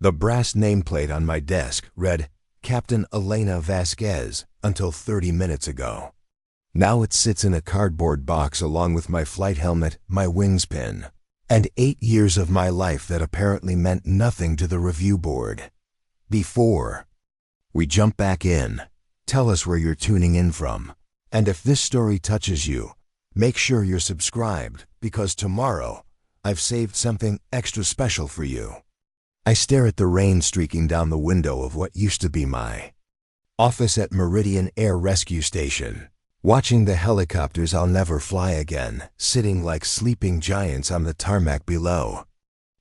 The brass nameplate on my desk read, Captain Elena Vasquez, until 30 minutes ago. Now it sits in a cardboard box along with my flight helmet, my wings pin, and 8 years of my life that apparently meant nothing to the review board. Before we jump back in, tell us where you're tuning in from. And if this story touches you, make sure you're subscribed, because tomorrow I've saved something extra special for you. I stare at the rain streaking down the window of what used to be my office at Meridian Air Rescue Station, watching the helicopters I'll never fly again, sitting like sleeping giants on the tarmac below.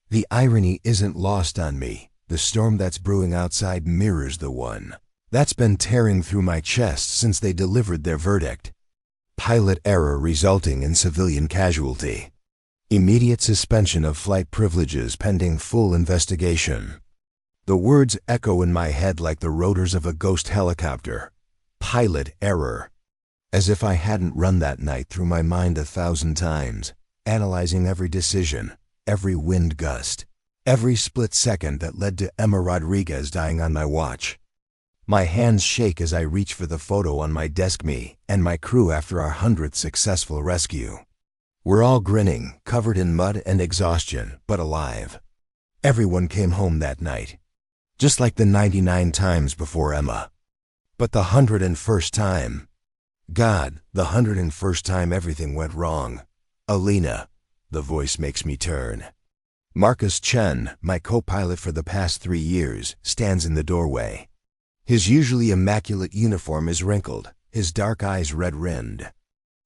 The irony isn't lost on me. The storm that's brewing outside mirrors the one that's been tearing through my chest since they delivered their verdict. Pilot error resulting in civilian casualty. Immediate suspension of flight privileges pending full investigation. The words echo in my head like the rotors of a ghost helicopter. Pilot error. As if I hadn't run that night through my mind 1,000 times, analyzing every decision, every wind gust, every split second that led to Emma Rodriguez dying on my watch. My hands shake as I reach for the photo on my desk, me and my crew after our 100th successful rescue. We're all grinning, covered in mud and exhaustion, but alive. Everyone came home that night, just like the 99 times before Emma. But the 101st time, God, the 101st time everything went wrong. Elena, the voice makes me turn. Marcus Chen, my co-pilot for the past 3 years, stands in the doorway. His usually immaculate uniform is wrinkled, his dark eyes red-rimmed.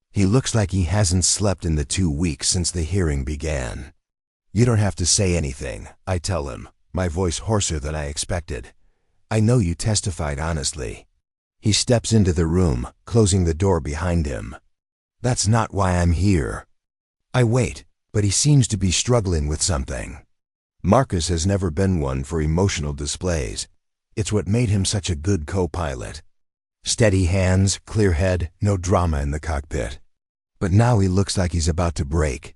He looks like he hasn't slept in the 2 weeks since the hearing began. You don't have to say anything, I tell him, my voice hoarser than I expected. I know you testified honestly. He steps into the room, closing the door behind him. That's not why I'm here. I wait, but he seems to be struggling with something. Marcus has never been one for emotional displays. It's what made him such a good co-pilot. Steady hands, clear head, no drama in the cockpit. But now he looks like he's about to break.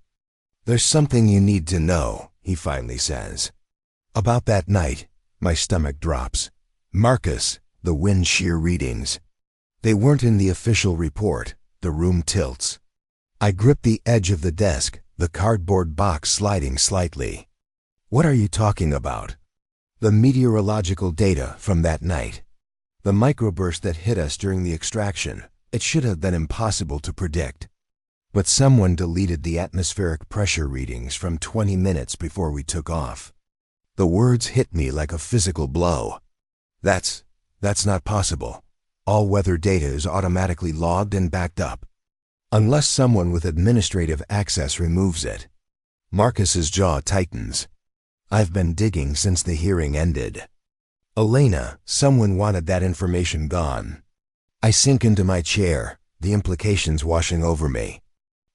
There's something you need to know, he finally says. About that night, my stomach drops. Marcus, the wind shear readings. They weren't in the official report. The room tilts. I grip the edge of the desk, the cardboard box sliding slightly. What are you talking about? The meteorological data from that night. The microburst that hit us during the extraction. It should have been impossible to predict. But someone deleted the atmospheric pressure readings from 20 minutes before we took off. The words hit me like a physical blow. That's not possible. All weather data is automatically logged and backed up. Unless someone with administrative access removes it. Marcus's jaw tightens. I've been digging since the hearing ended. Elena, someone wanted that information gone. I sink into my chair, the implications washing over me.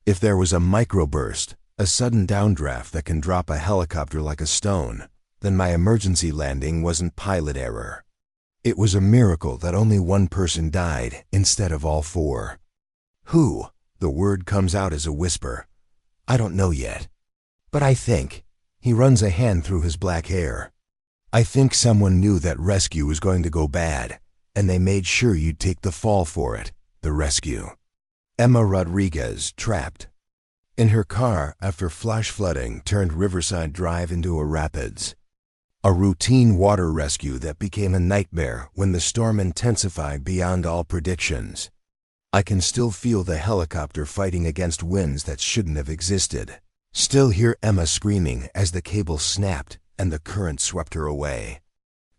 If there was a microburst, a sudden downdraft that can drop a helicopter like a stone, then my emergency landing wasn't pilot error. It was a miracle that only one person died instead of all 4. Who? The word comes out as a whisper. I don't know yet. But I think. He runs a hand through his black hair. I think someone knew that rescue was going to go bad, and they made sure you'd take the fall for it, the rescue. Emma Rodriguez, trapped in her car after flash flooding turned Riverside Drive into a rapids. A routine water rescue that became a nightmare when the storm intensified beyond all predictions. I can still feel the helicopter fighting against winds that shouldn't have existed. Still hear Emma screaming as the cable snapped and the current swept her away.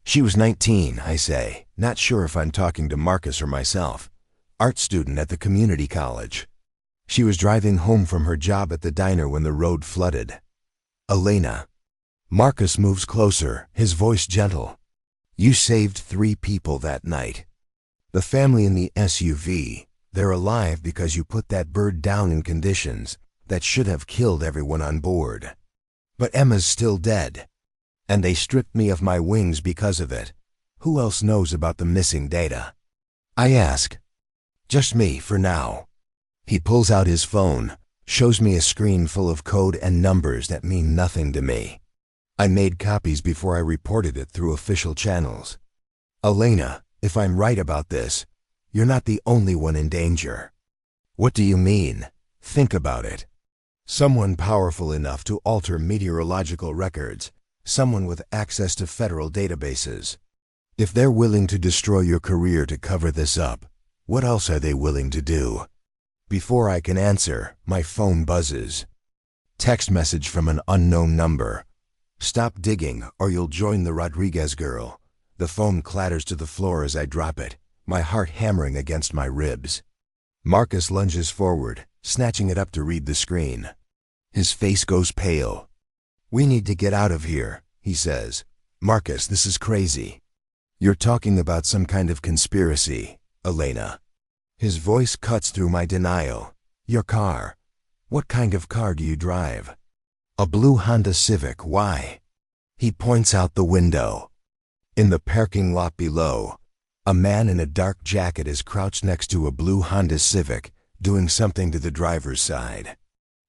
She was 19, I say, not sure if I'm talking to Marcus or myself. Art student at the community college. She was driving home from her job at the diner when the road flooded. Elena. Marcus moves closer, his voice gentle. You saved 3 people that night. The family in the SUV, they're alive because you put that bird down in conditions that should have killed everyone on board. But Emma's still dead. And they stripped me of my wings because of it. Who else knows about the missing data? I ask. Just me for now. He pulls out his phone, shows me a screen full of code and numbers that mean nothing to me. I made copies before I reported it through official channels. Elena, if I'm right about this, you're not the only one in danger. What do you mean? Think about it. Someone powerful enough to alter meteorological records, someone with access to federal databases. If they're willing to destroy your career to cover this up, what else are they willing to do? Before I can answer, my phone buzzes. Text message from an unknown number. Stop digging or you'll join the Rodriguez girl. The phone clatters to the floor as I drop it, my heart hammering against my ribs. Marcus lunges forward, snatching it up to read the screen. His face goes pale. "We need to get out of here," he says. "Marcus, this is crazy. You're talking about some kind of conspiracy, Elena." His voice cuts through my denial. "Your car. What kind of car do you drive?" "A blue Honda Civic. Why?" He points out the window. In the parking lot below, a man in a dark jacket is crouched next to a blue Honda Civic, doing something to the driver's side.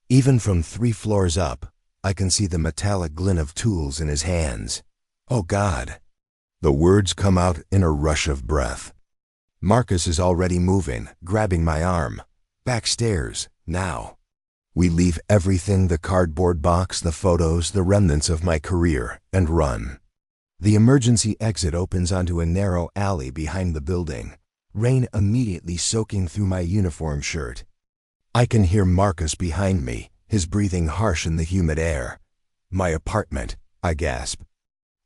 Even from 3 floors up, I can see the metallic glint of tools in his hands. Oh God. The words come out in a rush of breath. Marcus is already moving, grabbing my arm. Backstairs, now. We leave everything, the cardboard box, the photos, the remnants of my career, and run. The emergency exit opens onto a narrow alley behind the building, rain immediately soaking through my uniform shirt. I can hear Marcus behind me, his breathing harsh in the humid air. "My apartment," I gasp.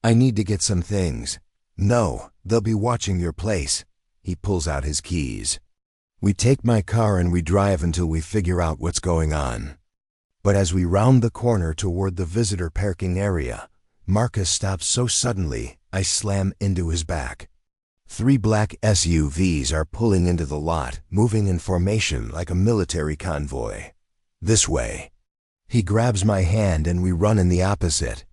"I need to get some things." "No, they'll be watching your place." He pulls out his keys. We take my car and we drive until we figure out what's going on. But as we round the corner toward the visitor parking area, Marcus stops so suddenly, I slam into his back. 3 black SUVs are pulling into the lot, moving in formation like a military convoy. "This way." He grabs my hand and we run in the opposite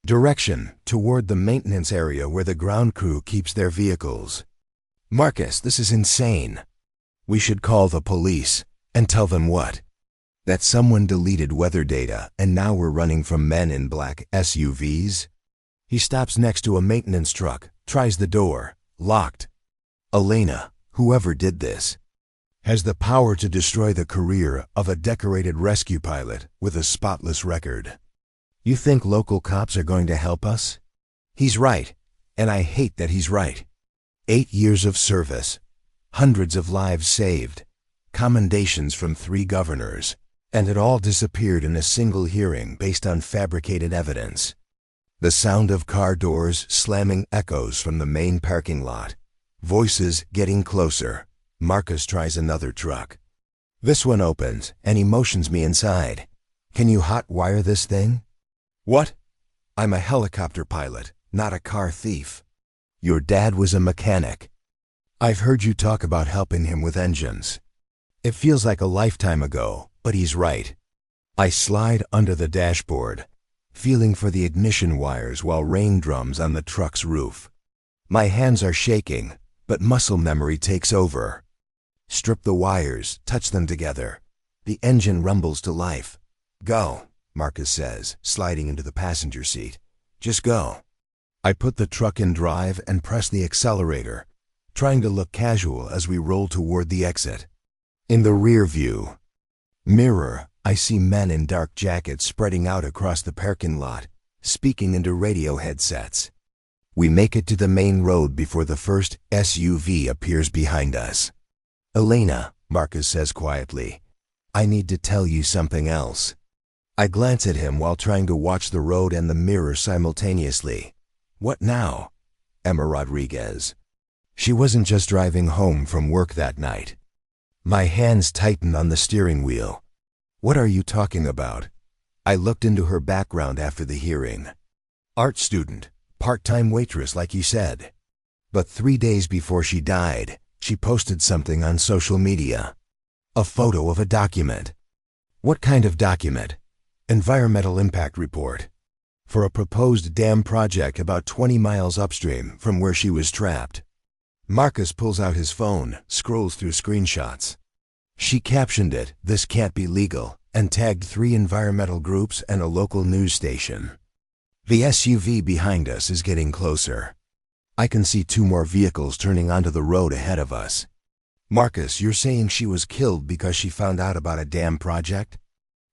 direction, toward the maintenance area where the ground crew keeps their vehicles. "Marcus, this is insane." "We should call the police." "And tell them what?" "That someone deleted weather data and now we're running from men in black SUVs." He stops next to a maintenance truck, tries the door. Locked. "Elena, whoever did this, has the power to destroy the career of a decorated rescue pilot with a spotless record. You think local cops are going to help us?" He's right, and I hate that he's right. 8 years of service, hundreds of lives saved, commendations from 3 governors, and it all disappeared in a single hearing based on fabricated evidence. The sound of car doors slamming echoes from the main parking lot. Voices getting closer. Marcus tries another truck. This one opens, and he motions me inside. "Can you hot wire this thing?" "What?" "I'm a helicopter pilot, not a car thief." "Your dad was a mechanic. I've heard you talk about helping him with engines. It feels like a lifetime ago, but he's right." I slide under the dashboard, feeling for the ignition wires while rain drums on the truck's roof. My hands are shaking, but muscle memory takes over. Strip the wires, touch them together. The engine rumbles to life. "Go," Marcus says, sliding into the passenger seat. "Just go." I put the truck in drive and press the accelerator, trying to look casual as we roll toward the exit. In the rear view mirror, I see men in dark jackets spreading out across the parking lot, speaking into radio headsets. We make it to the main road before the first SUV appears behind us. "Elena," Marcus says quietly, "I need to tell you something else." I glance at him while trying to watch the road and the mirror simultaneously. "What now?" Emma Rodriguez. She wasn't just driving home from work that night. My hands tighten on the steering wheel. "What are you talking about?" I looked into her background after the hearing. Art student, part-time waitress like you said. But 3 days before she died, she posted something on social media. A photo of a document. "What kind of document?" "Environmental impact report. For a proposed dam project about 20 miles upstream from where she was trapped." Marcus pulls out his phone, scrolls through screenshots. She captioned it, "This can't be legal," and tagged 3 environmental groups and a local news station. The SUV behind us is getting closer. I can see 2 more vehicles turning onto the road ahead of us. Marcus, you're saying she was killed because she found out about a dam project?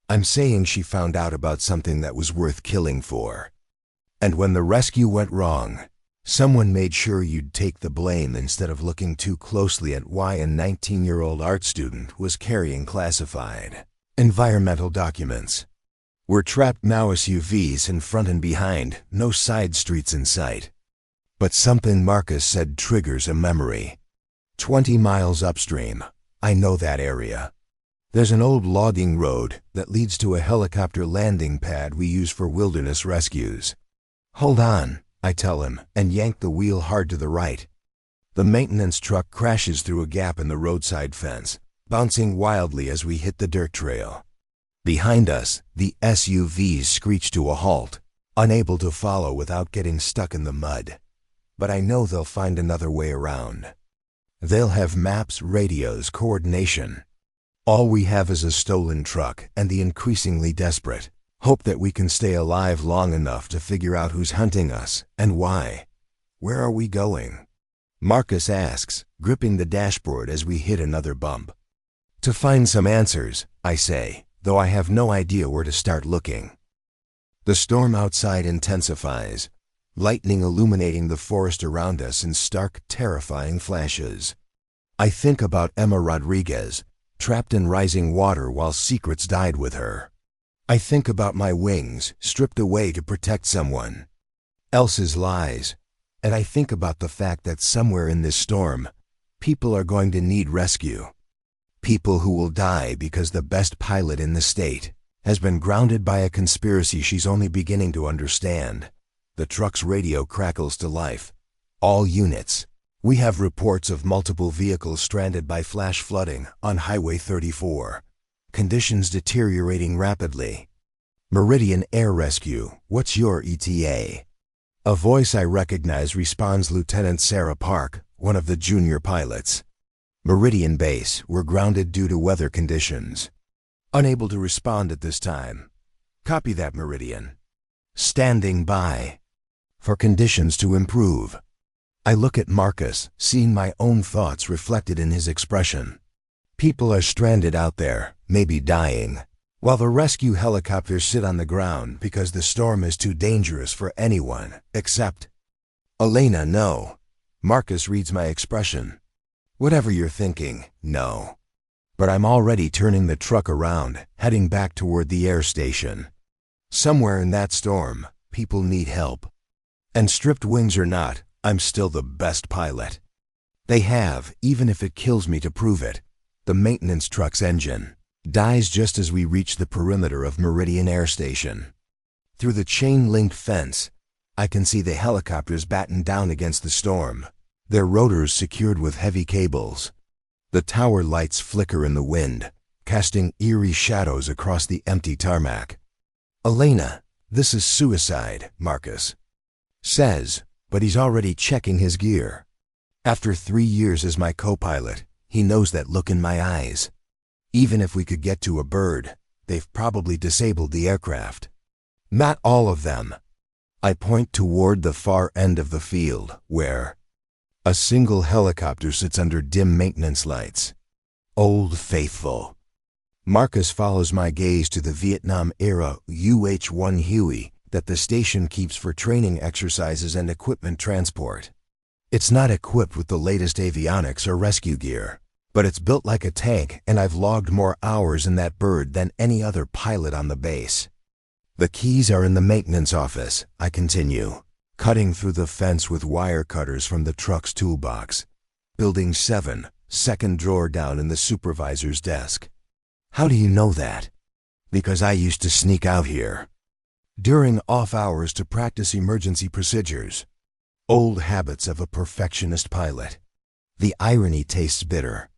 I'm saying she found out about something that was worth killing for. And when the rescue went wrong, someone made sure you'd take the blame instead of looking too closely at why a 19-year-old art student was carrying classified environmental documents. We're trapped now, SUVs in front and behind, no side streets in sight. But something Marcus said triggers a memory. 20 miles upstream, I know that area. There's an old logging road that leads to a helicopter landing pad we use for wilderness rescues. Hold on, I tell him, and yank the wheel hard to the right. The maintenance truck crashes through a gap in the roadside fence, bouncing wildly as we hit the dirt trail. Behind us, the SUVs screech to a halt, unable to follow without getting stuck in the mud. But I know they'll find another way around. They'll have maps, radios, coordination. All we have is a stolen truck and the increasingly desperate hope that we can stay alive long enough to figure out who's hunting us and why. Where are we going? Marcus asks, gripping the dashboard as we hit another bump. To find some answers, I say, though I have no idea where to start looking. The storm outside intensifies, lightning illuminating the forest around us in stark, terrifying flashes. I think about Emma Rodriguez, trapped in rising water while secrets died with her. I think about my wings, stripped away to protect someone else's lies. And I think about the fact that somewhere in this storm, people are going to need rescue. People who will die because the best pilot in the state has been grounded by a conspiracy she's only beginning to understand. The truck's radio crackles to life. All units. We have reports of multiple vehicles stranded by flash flooding on Highway 34. Conditions deteriorating rapidly. Meridian Air Rescue, what's your ETA? A voice I recognize responds, Lieutenant Sarah Park, one of the junior pilots. Meridian Base, we're grounded due to weather conditions. Unable to respond at this time. Copy that, Meridian. Standing by. For conditions to improve. I look at Marcus, seeing my own thoughts reflected in his expression. People are stranded out there, maybe dying, while the rescue helicopters sit on the ground because the storm is too dangerous for anyone except Elena. No. Marcus reads my expression. Whatever you're thinking, no. But I'm already turning the truck around, heading back toward the air station. Somewhere in that storm, people need help. And stripped wings or not, I'm still the best pilot. They have, even if it kills me to prove it. The maintenance truck's engine dies just as we reach the perimeter of Meridian Air Station. Through the chain-linked fence, I can see the helicopters batten down against the storm, their rotors secured with heavy cables. The tower lights flicker in the wind, casting eerie shadows across the empty tarmac. Elena, this is suicide, Marcus says, but he's already checking his gear. After 3 years as my co-pilot, he knows that look in my eyes. Even if we could get to a bird, they've probably disabled the aircraft. Not all of them. I point toward the far end of the field, where a single helicopter sits under dim maintenance lights. Old Faithful. Marcus follows my gaze to the Vietnam-era UH-1 Huey that the station keeps for training exercises and equipment transport. It's not equipped with the latest avionics or rescue gear, but it's built like a tank, and I've logged more hours in that bird than any other pilot on the base. The keys are in the maintenance office, I continue, cutting through the fence with wire cutters from the truck's toolbox. Building 7, second drawer down in the supervisor's desk. How do you know that? Because I used to sneak out here during off hours to practice emergency procedures. Old habits of a perfectionist pilot. The irony tastes bitter.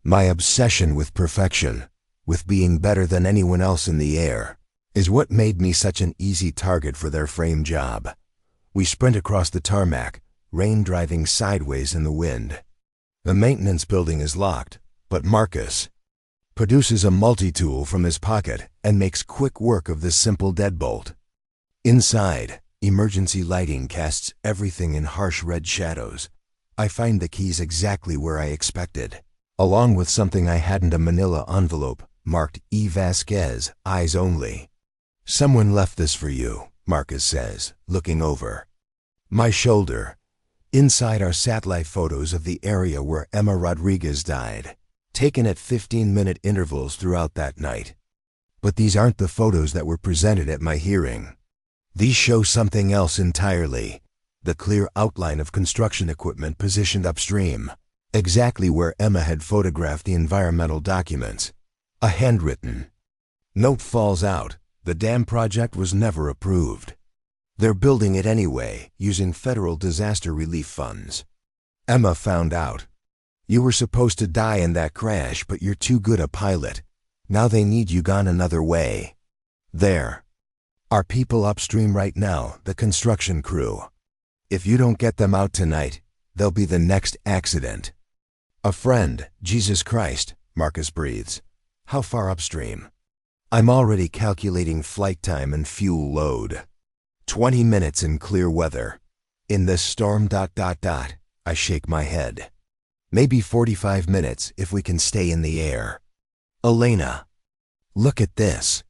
My obsession with perfection, with being better than anyone else in the air, is what made me such an easy target for their frame job. We sprint across the tarmac, rain driving sideways in the wind. The maintenance building is locked, but Marcus produces a multi-tool from his pocket and makes quick work of this simple deadbolt. Inside, Emergency lighting casts everything in harsh red shadows. I find the keys exactly where I expected, along with something I hadn't, a manila envelope marked E. Vasquez, eyes only. "Someone left this for you," Marcus says, looking over my shoulder. Inside are satellite photos of the area where Emma Rodriguez died, taken at 15-minute intervals throughout that night. But these aren't the photos that were presented at my hearing. These show something else entirely: the clear outline of construction equipment positioned upstream, exactly where Emma had photographed the environmental documents. A handwritten note falls out: the dam project was never approved. They're building it anyway, using federal disaster relief funds. Emma found out. You were supposed to die in that crash, but you're too good a pilot. Now they need you gone another way. There are people upstream right now, the construction crew. If you don't get them out tonight, they'll be the next accident. A friend, Jesus Christ, Marcus breathes. How far upstream? I'm already calculating flight time and fuel load. 20 minutes in clear weather. In this storm ... I shake my head. Maybe 45 minutes if we can stay in the air. Elena, look at this.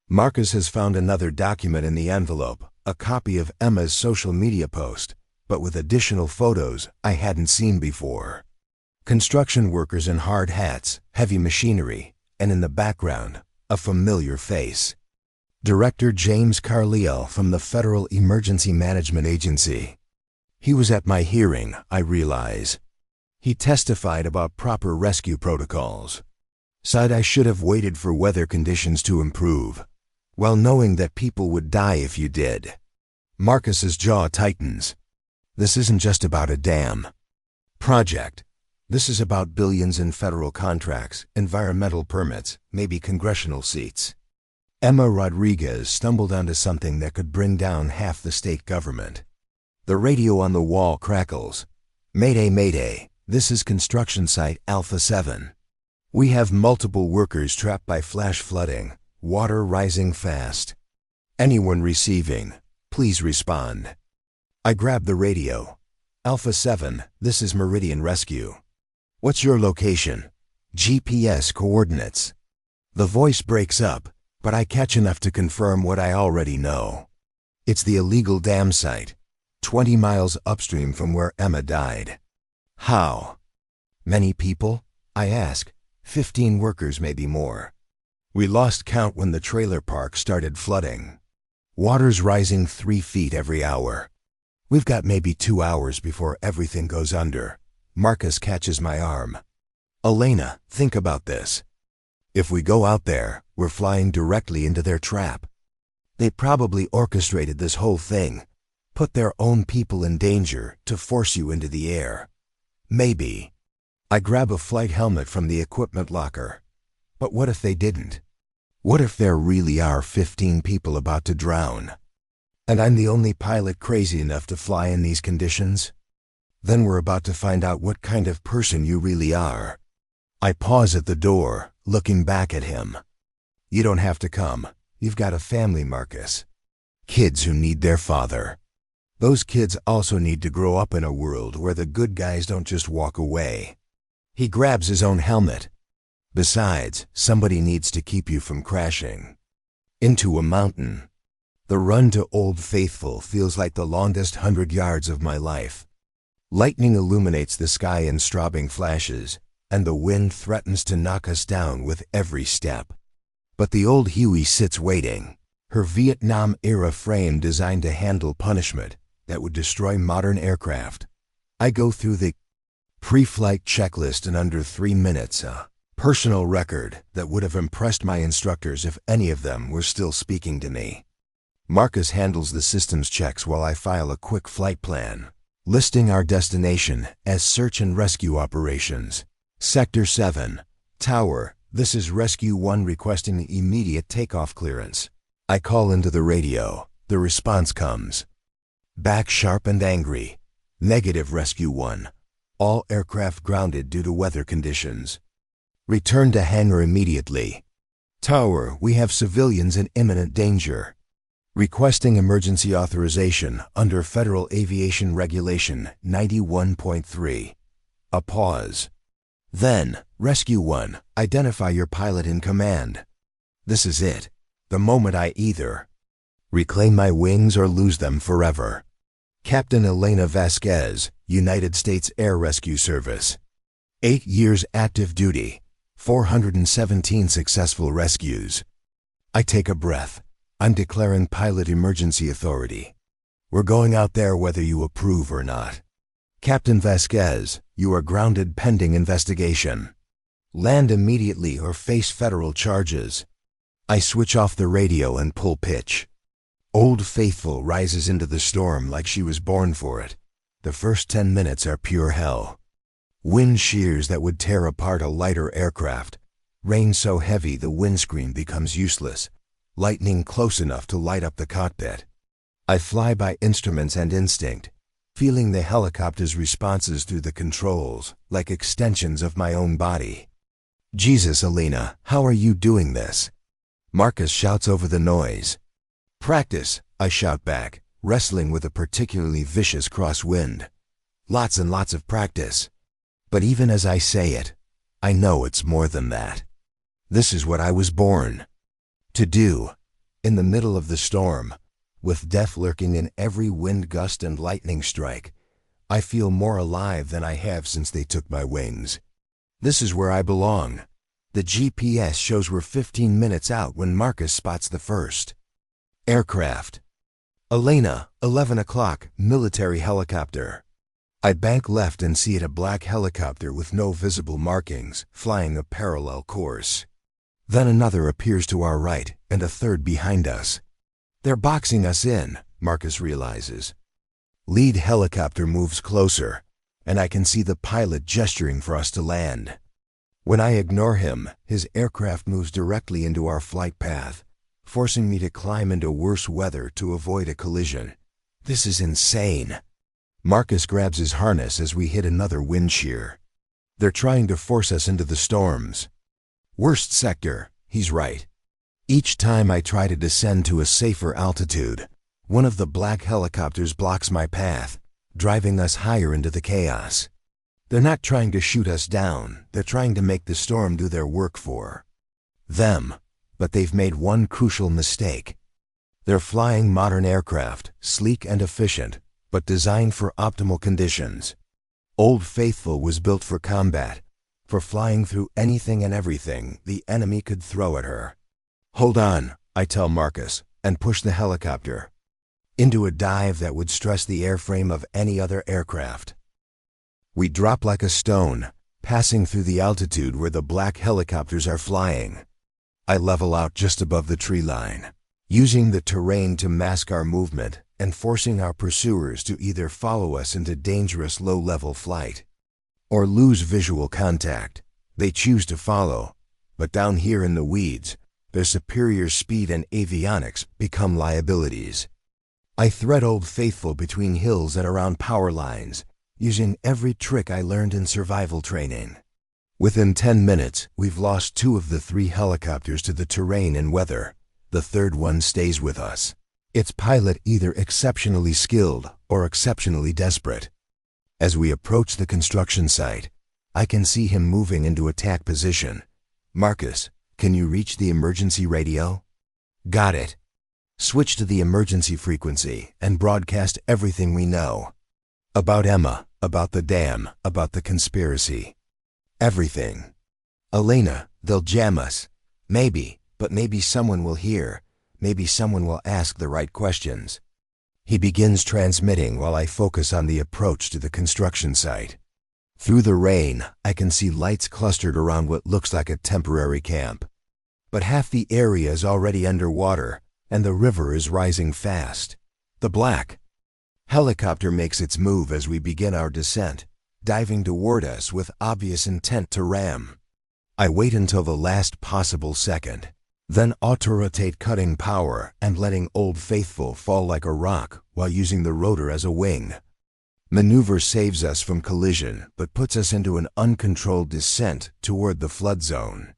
Marcus has found another document in the envelope, a copy of Emma's social media post, but with additional photos I hadn't seen before. Construction workers in hard hats, heavy machinery, and in the background, a familiar face. Director James Carleal from the Federal Emergency Management Agency. He was at my hearing, I realize. He testified about proper rescue protocols. Said I should have waited for weather conditions to improve, while knowing that people would die if you did. Marcus's jaw tightens. This isn't just about a dam project. This is about billions in federal contracts, environmental permits, maybe congressional seats. Emma Rodriguez stumbled onto something that could bring down half the state government. The radio on the wall crackles. "Mayday, mayday, this is construction site Alpha 7. We have multiple workers trapped by flash flooding, water rising fast. Anyone receiving, please respond." I grab the radio. "Alpha 7, this is Meridian Rescue. What's your location? GPS coordinates." The voice breaks up, but I catch enough to confirm what I already know. It's the illegal dam site, 20 miles upstream from where Emma died. How many people? I ask. 15 workers, maybe more. We lost count when the trailer park started flooding. Water's rising 3 feet every hour. We've got maybe 2 hours before everything goes under. Marcus catches my arm. "Elena, think about this. If we go out there, we're flying directly into their trap. They probably orchestrated this whole thing, put their own people in danger to force you into the air. Maybe." I grab a flight helmet from the equipment locker. But what if they didn't? What if there really are 15 people about to drown? And I'm the only pilot crazy enough to fly in these conditions? Then we're about to find out what kind of person you really are. I pause at the door, looking back at him. "You don't have to come. You've got a family, Marcus. Kids who need their father. Those kids also need to grow up in a world where the good guys don't just walk away." He grabs his own helmet. "Besides, somebody needs to keep you from crashing into a mountain." The run to Old Faithful feels like the longest 100 yards of my life. Lightning illuminates the sky in strobing flashes, and the wind threatens to knock us down with every step. But the old Huey sits waiting, her Vietnam-era frame designed to handle punishment that would destroy modern aircraft. I go through the pre-flight checklist in under 3 minutes, a personal record that would have impressed my instructors if any of them were still speaking to me. Marcus handles the systems checks while I file a quick flight plan, listing our destination as search and rescue operations. Sector 7, Tower, this is Rescue 1 requesting immediate takeoff clearance. I call into the radio. The response comes. Back sharp and angry. Negative, Rescue 1. All aircraft grounded due to weather conditions. Return to hangar immediately. Tower, we have civilians in imminent danger. Requesting emergency authorization under Federal Aviation Regulation 91.3. A pause. Then, Rescue 1, identify your pilot in command. This is it. The moment I either reclaim my wings or lose them forever. Captain Elena Vasquez, United States Air Rescue Service. 8 years active duty. 417 successful rescues. I take a breath. I'm declaring pilot emergency authority. We're going out there whether you approve or not. Captain Vasquez, you are grounded pending investigation. Land immediately or face federal charges. I switch off the radio and pull pitch. Old Faithful rises into the storm like she was born for it. The first 10 minutes are pure hell. Wind shears that would tear apart a lighter aircraft. Rain so heavy the windscreen becomes useless. Lightning close enough to light up the cockpit. I fly by instruments and instinct, feeling the helicopter's responses through the controls, like extensions of my own body. Jesus, Elena, how are you doing this? Marcus shouts over the noise. Practice, I shout back, wrestling with a particularly vicious crosswind. Lots and lots of practice. But even as I say it, I know it's more than that. This is what I was born to do, in the middle of the storm, with death lurking in every wind gust and lightning strike. I feel more alive than I have since they took my wings. This is where I belong. The GPS shows we're 15 minutes out when Marcus spots the first aircraft. Elena, 11 o'clock, military helicopter. I bank left and see it a black helicopter with no visible markings, flying a parallel course. Then another appears to our right, and a third behind us. They're boxing us in, Marcus realizes. Lead helicopter moves closer, and I can see the pilot gesturing for us to land. When I ignore him, his aircraft moves directly into our flight path, forcing me to climb into worse weather to avoid a collision. This is insane. Marcus grabs his harness as we hit another wind shear. They're trying to force us into the storms. Worst sector, he's right. Each time I try to descend to a safer altitude, one of the black helicopters blocks my path, driving us higher into the chaos. They're not trying to shoot us down, they're trying to make the storm do their work for them. But they've made one crucial mistake. They're flying modern aircraft, sleek and efficient, but designed for optimal conditions. Old Faithful was built for combat, for flying through anything and everything the enemy could throw at her. Hold on, I tell Marcus, and push the helicopter into a dive that would stress the airframe of any other aircraft. We drop like a stone, passing through the altitude where the black helicopters are flying. I level out just above the tree line, using the terrain to mask our movement and forcing our pursuers to either follow us into dangerous low-level flight or lose visual contact. They choose to follow, but down here in the weeds, their superior speed and avionics become liabilities. I thread Old Faithful between hills and around power lines, using every trick I learned in survival training. Within 10 minutes, we've lost 2 of the 3 helicopters to the terrain and weather. The third one stays with us. Its pilot either exceptionally skilled or exceptionally desperate. As we approach the construction site, I can see him moving into attack position. Marcus, can you reach the emergency radio? Got it. Switch to the emergency frequency and broadcast everything we know. About Emma, about the dam, about the conspiracy. Everything. Elena, they'll jam us. Maybe, but maybe someone will hear. Maybe someone will ask the right questions. He begins transmitting while I focus on the approach to the construction site. Through the rain, I can see lights clustered around what looks like a temporary camp. But half the area is already underwater, and the river is rising fast. The black helicopter makes its move as we begin our descent, diving toward us with obvious intent to ram. I wait until the last possible second, then auto-rotate, cutting power and letting Old Faithful fall like a rock while using the rotor as a wing. Maneuver saves us from collision but puts us into an uncontrolled descent toward the flood zone.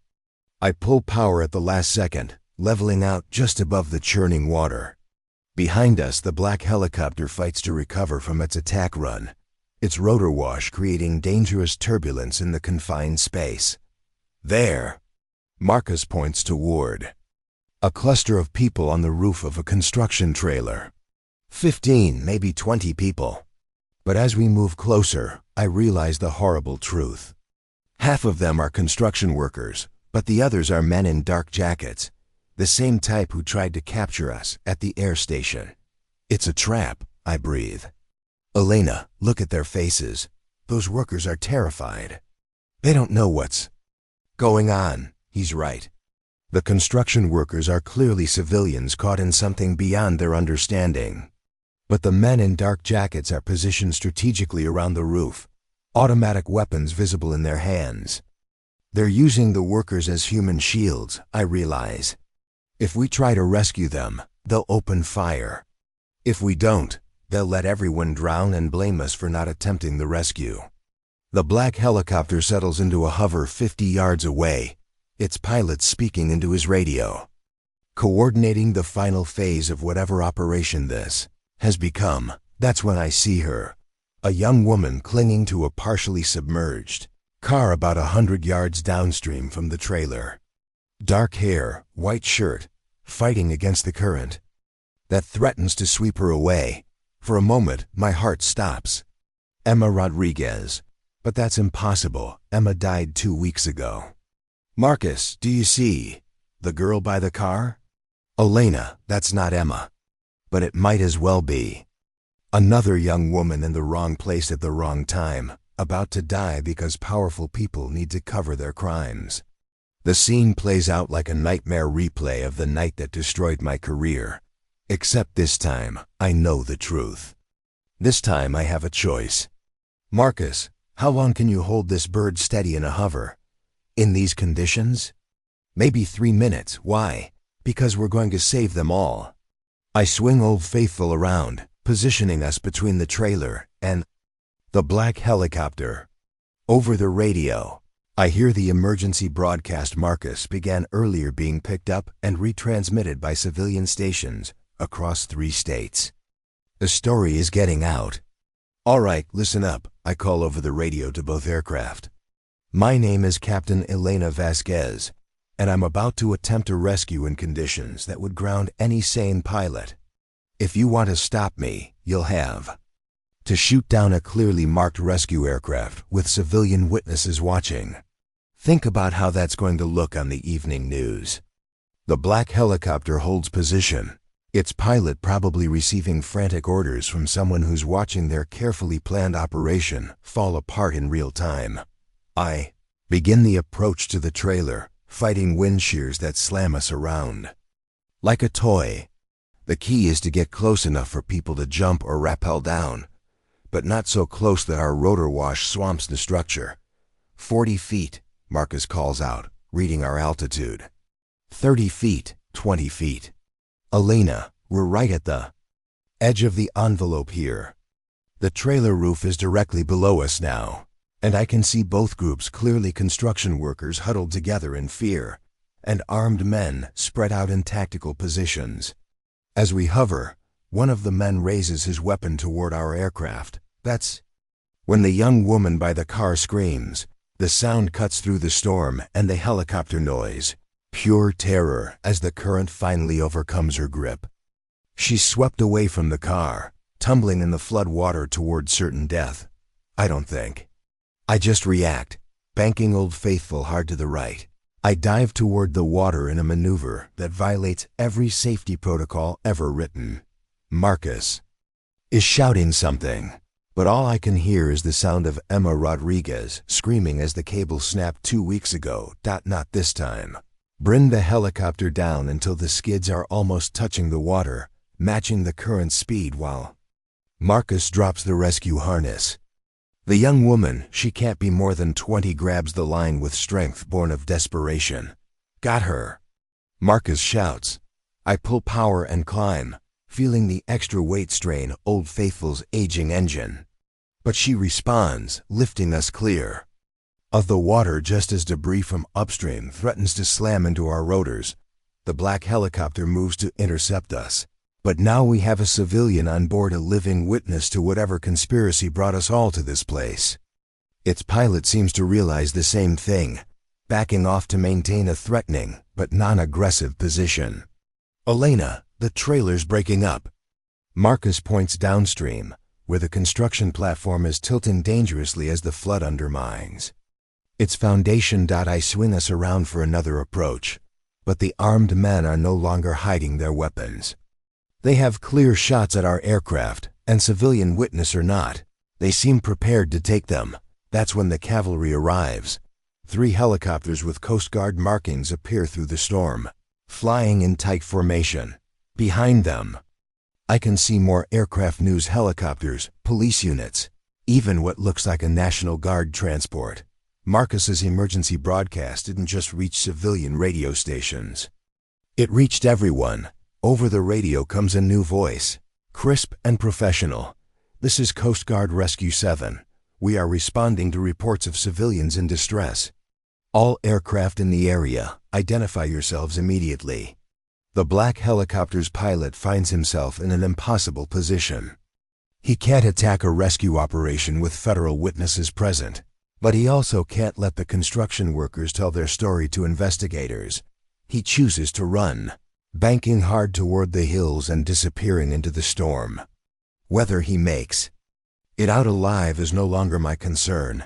I pull power at the last second, leveling out just above the churning water. Behind us, the black helicopter fights to recover from its attack run, its rotor wash creating dangerous turbulence in the confined space. There, Marcus points toward a cluster of people on the roof of a construction trailer. 15, maybe 20 people. But as we move closer, I realize the horrible truth. Half of them are construction workers, but the others are men in dark jackets, the same type who tried to capture us at the air station. It's a trap, I breathe. Elena, look at their faces. Those workers are terrified. They don't know what's going on. He's right. The construction workers are clearly civilians caught in something beyond their understanding. But the men in dark jackets are positioned strategically around the roof, automatic weapons visible in their hands. They're using the workers as human shields, I realize. If we try to rescue them, they'll open fire. If we don't, they'll let everyone drown and blame us for not attempting the rescue. The black helicopter settles into a hover 50 yards away, its pilot speaking into his radio, coordinating the final phase of whatever operation this has become. That's when I see her, a young woman clinging to a partially submerged car about 100 yards downstream from the trailer. Dark hair, white shirt, fighting against the current that threatens to sweep her away. For a moment, my heart stops. Emma Rodriguez. But that's impossible. Emma died 2 weeks ago. Marcus, do you see the girl by the car? Elena, that's not Emma. But it might as well be. Another young woman in the wrong place at the wrong time, about to die because powerful people need to cover their crimes. The scene plays out like a nightmare replay of the night that destroyed my career. Except this time, I know the truth. This time I have a choice. Marcus, how long can you hold this bird steady in a hover? In these conditions? Maybe 3 minutes. Why? Because we're going to save them all. I swing Old Faithful around, positioning us between the trailer and the black helicopter. Over the radio, I hear the emergency broadcast Marcus began earlier being picked up and retransmitted by civilian stations across 3 states. The story is getting out. All right, listen up, I call over the radio to both aircraft. My name is Captain Elena Vasquez, and I'm about to attempt a rescue in conditions that would ground any sane pilot. If you want to stop me, you'll have to shoot down a clearly marked rescue aircraft with civilian witnesses watching. Think about how that's going to look on the evening news. The black helicopter holds position, its pilot probably receiving frantic orders from someone who's watching their carefully planned operation fall apart in real time. I begin the approach to the trailer, fighting wind shears that slam us around. Like a toy. The key is to get close enough for people to jump or rappel down, but not so close that our rotor wash swamps the structure. 40 feet, Marcus calls out, reading our altitude. 30 feet, 20 feet. Elena, we're right at the edge of the envelope here. The trailer roof is directly below us now, and I can see both groups clearly, construction workers huddled together in fear, and armed men spread out in tactical positions. As we hover, one of the men raises his weapon toward our aircraft. That's when the young woman by the car screams. The sound cuts through the storm and the helicopter noise. Pure terror as the current finally overcomes her grip. She's swept away from the car, tumbling in the flood water toward certain death. I don't think. I just react, banking Old Faithful hard to the right. I dive toward the water in a maneuver that violates every safety protocol ever written. Marcus is shouting something, but all I can hear is the sound of Emma Rodriguez screaming as the cable snapped 2 weeks ago. Not this time. Bring the helicopter down until the skids are almost touching the water, matching the current speed while Marcus drops the rescue harness. The young woman, she can't be more than 20, grabs the line with strength born of desperation. Got her. Marcus shouts. I pull power and climb, feeling the extra weight strain Old Faithful's aging engine. But she responds, lifting us clear of the water just as debris from upstream threatens to slam into our rotors. The black helicopter moves to intercept us, But now we have a civilian on board, a living witness to whatever conspiracy brought us all to this place. Its pilot seems to realize the same thing, backing off to maintain a threatening but non-aggressive position. Elena, the trailer's breaking up. Marcus points downstream, where the construction platform is tilting dangerously as the flood undermines its foundation. I swing us around for another approach, but the armed men are no longer hiding their weapons. They have clear shots at our aircraft, and civilian witness or not, they seem prepared to take them. That's when the cavalry arrives. 3 helicopters with Coast Guard markings appear through the storm, flying in tight formation. Behind them, I can see more aircraft news helicopters, police units, even what looks like a National Guard transport. Marcus's emergency broadcast didn't just reach civilian radio stations. It reached everyone. Over the radio comes a new voice, crisp and professional. This is Coast Guard Rescue 7. We are responding to reports of civilians in distress. All aircraft in the area, identify yourselves immediately. The black helicopter's pilot finds himself in an impossible position. He can't attack a rescue operation with federal witnesses present, but he also can't let the construction workers tell their story to investigators. He chooses to run, banking hard toward the hills and disappearing into the storm. Whether he makes it out alive is no longer my concern.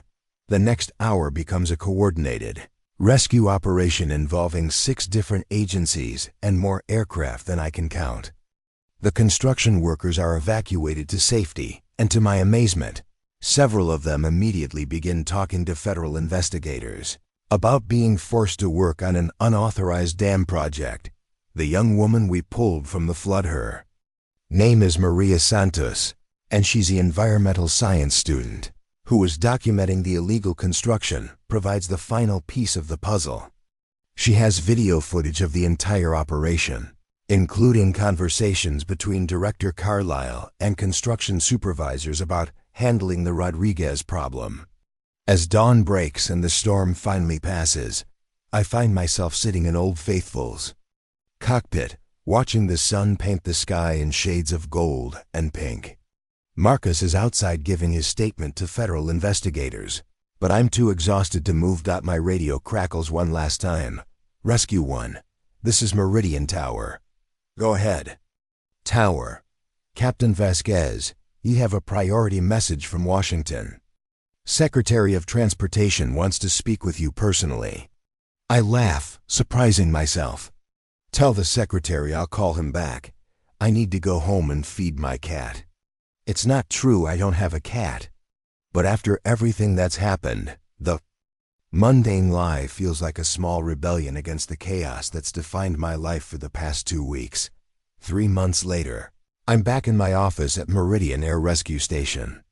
The next hour becomes a coordinated rescue operation involving 6 different agencies and more aircraft than I can count. The construction workers are evacuated to safety, and to my amazement, several of them immediately begin talking to federal investigators about being forced to work on an unauthorized dam project. The young woman we pulled from the flood, her name is Maria Santos, and she's the environmental science student who was documenting the illegal construction, provides the final piece of the puzzle. She has video footage of the entire operation, including conversations between Director Carlisle and construction supervisors about handling the Rodriguez problem. As dawn breaks and the storm finally passes, I find myself sitting in Old Faithful's cockpit, watching the sun paint the sky in shades of gold and pink. Marcus is outside giving his statement to federal investigators, but I'm too exhausted to move. My radio crackles one last time. Rescue 1. This is Meridian Tower. Go ahead. Tower. Captain Vasquez, you have a priority message from Washington. Secretary of Transportation wants to speak with you personally. I laugh, surprising myself. Tell the secretary I'll call him back. I need to go home and feed my cat. It's not true I don't have a cat. But after everything that's happened, the mundane lie feels like a small rebellion against the chaos that's defined my life for the past 2 weeks. 3 months later, I'm back in my office at Meridian Air Rescue Station.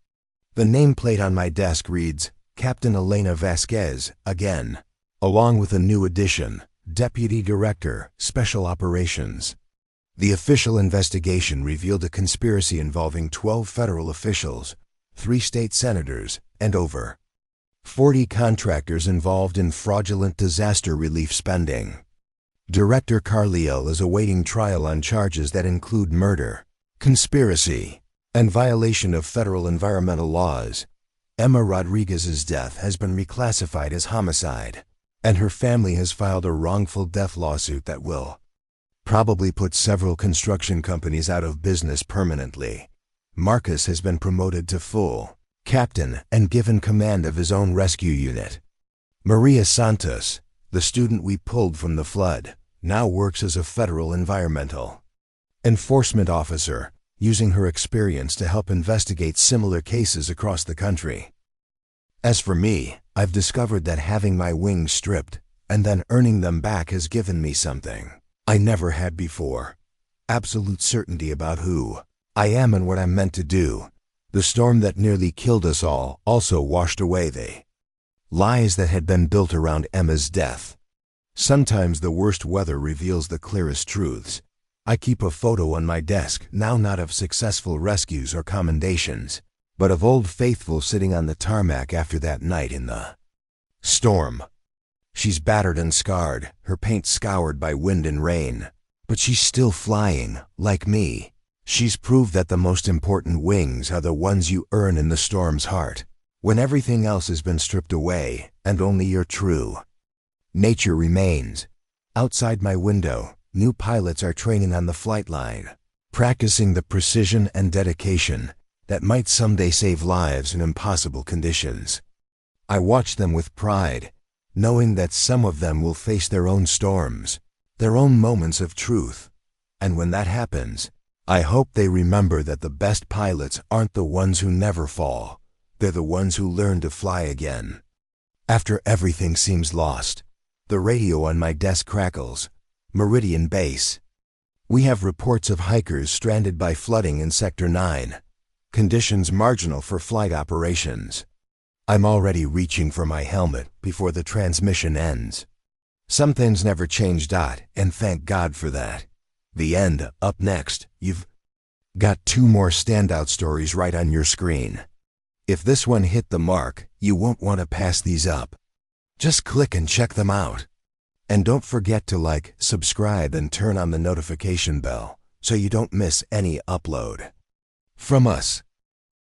The nameplate on my desk reads, Captain Elena Vasquez, again, along with a new addition, Deputy Director, Special Operations. The official investigation revealed a conspiracy involving 12 federal officials, 3 state senators, and over 40 contractors involved in fraudulent disaster relief spending. Director Carlisle is awaiting trial on charges that include murder, conspiracy, and violation of federal environmental laws. Emma Rodriguez's death has been reclassified as homicide, and her family has filed a wrongful death lawsuit that will probably put several construction companies out of business permanently. Marcus has been promoted to full captain and given command of his own rescue unit. Maria Santos, the student we pulled from the flood, now works as a federal environmental enforcement officer, using her experience to help investigate similar cases across the country. As for me, I've discovered that having my wings stripped and then earning them back has given me something I never had before. Absolute certainty about who I am and what I'm meant to do. The storm that nearly killed us all also washed away the lies that had been built around Emma's death. Sometimes the worst weather reveals the clearest truths. I keep a photo on my desk, now not of successful rescues or commendations, but of Old Faithful sitting on the tarmac after that night in the storm. She's battered and scarred, her paint scoured by wind and rain, but she's still flying, like me, She's proved that the most important wings are the ones you earn in the storm's heart, when everything else has been stripped away and only your true nature remains. Outside my window, new pilots are training on the flight line, practicing the precision and dedication that might someday save lives in impossible conditions. I watch them with pride, knowing that some of them will face their own storms, their own moments of truth. And when that happens, I hope they remember that the best pilots aren't the ones who never fall. They're the ones who learn to fly again. After everything seems lost, the radio on my desk crackles. Meridian Base. We have reports of hikers stranded by flooding in Sector 9. Conditions marginal for flight operations. I'm already reaching for my helmet before the transmission ends. Some things never change, and thank God for that. The end. Up next, you've got 2 more standout stories right on your screen. If this one hit the mark, you won't want to pass these up. Just click and check them out. And don't forget to like, subscribe, and turn on the notification bell so you don't miss any upload. From us,